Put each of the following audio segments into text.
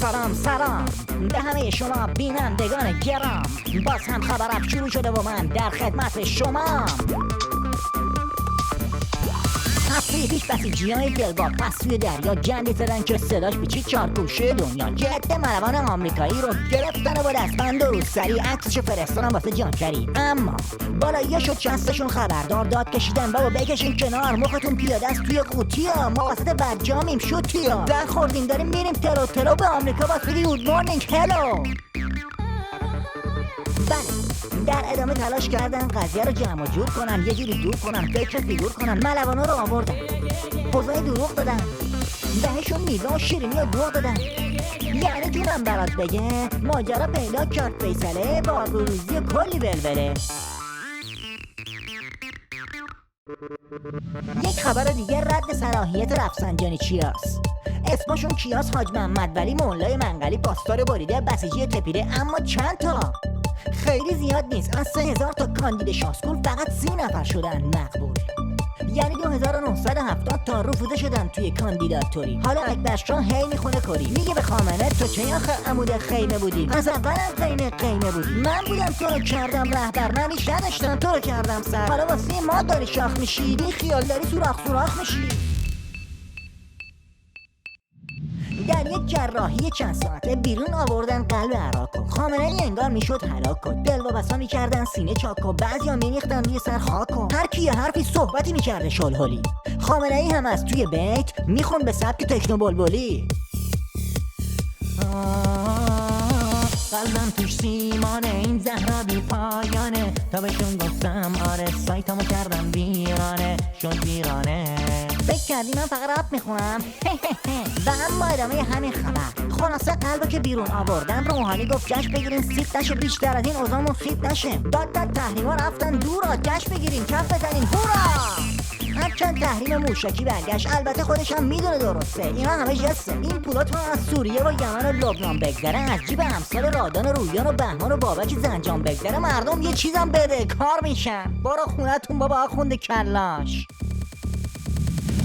سلام به همه شما بینندگان گرام. باز هم خبرم شروع شده و من در خدمت شما. هفته پیش بسیجیای دلبا پس توی دریا گندی زدن که صداش پیچید چارگوشه دنیا. جد ملوان آمریکایی رو گرفتن و با دستبند و روسری عکسشو فرستادن واسه جانکری. اما بالایی‌ها شد چستشون خبردار داد کشیدن بابا بکشین کنار، مختون پیاده است توی قوطیا، ما واسط برجامیم شوتیا. در خوردیم داریم میریم ترو به آمریکا باز بگی گود مورنینگ هلو. بله در ادامه تلاش کردن قضیه رو جمع و جور کنن، یه جوری دور کنن، فکر فیگور کنن. ملوانا رو آوردن، پوزای دروغ دادن، بهشون میوه و شیرینی رو دور دادن. یعنی جونم برات بگه ماجرا پیدا کرد فیصله با آبروریزی و کلی بلبله. یک خبر دیگه رد صلاحیت رفسنجانی چیاس. اسمشون کیاس حاج محمد ولی مولای منقلی پاسدار بریده بسیجی تپیده. اما چند تا؟ خیلی زیاد نیست. از 3000 تا کاندید شاسکول فقط 30 نفر شدن مقبول. یعنی 2970 تا رفوزه شدن توی کاندیداتوری. حالا اکبرشاه هی میخونه کری میگه به خامنه تو چه آخه عمود خیمه بودی؟ از اولم قیمه بودی. من بودم تو رو کردم رهبر، من ریش نداشتم تو رو کردم سر. حالا واسه ما داری شاخ میشی، بی خیال داری سوراخ میشی. در یک جراحی چند ساعته بیرون آوردن قلب عراقو. خامنه‌ای انگار میشد هلاکو. دل و بسا میکردن سینه چاکو، بعضیا میریختن روی سر خاکو. هر کی حرفی صحبتی میکرده شلهلی. خامنه‌ای هم از توی بیت میخون به سبک تکنو بلبلی. قلبم توش سیمانه، این زهرا بی پایانه. تا بهشون گفتم آره سایتمو کردم ویرانه شد ویرانه. فکر کردی من فقط رپ میخونم؟ و اما ادامه همین خبر. خلاصه قلبو که بیرون آوردن روحانی گفت جشن بگیرین سیت نشه، بیشتر از این اوضاعمون خیت نشه. داد تحریما رفتن دورا، جشن بگیرین کف بزنین هورا. هرچند تحریم موشکی برگشت البته خودش هم میدونه درسته، اینا همه جسته. این پولات رو از سوریه و یمن و لبنان بگذره، از جیب امثال رادان و رویان و بهمان و بابک زنجان بگذره. مردم یه چیزم بده کار میشن. برو خونتون بابا آخوند کلاش.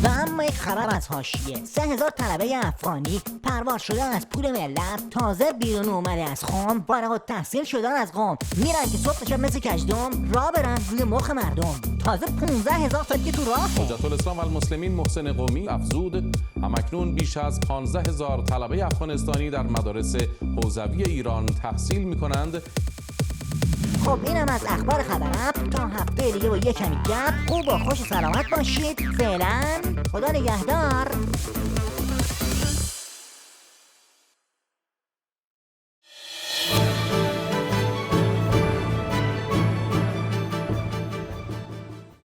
و اما یک خبر از حاشیه. 3000 طلبه افغانی پروار شدن از پول ملت، تازه بیرون اومده از خام، فارغ التحصیل شدن از قم. میرن که صبح شب مثل کژدم راه برن روی مخ مردم. تازه 15000 تا دیگه تو راه. حجت الاسلام و المسلمین محسن قومی افزود همکنون بیش از 15000 طلبه افغانستانی در مدارس حوزوی ایران تحصیل میکنند. خب اینم از اخبار خبرم. تا هفته دیگه با یه کمی گپ. خوب و خوش و سلامت باشید. فعلا خدا نگهدار.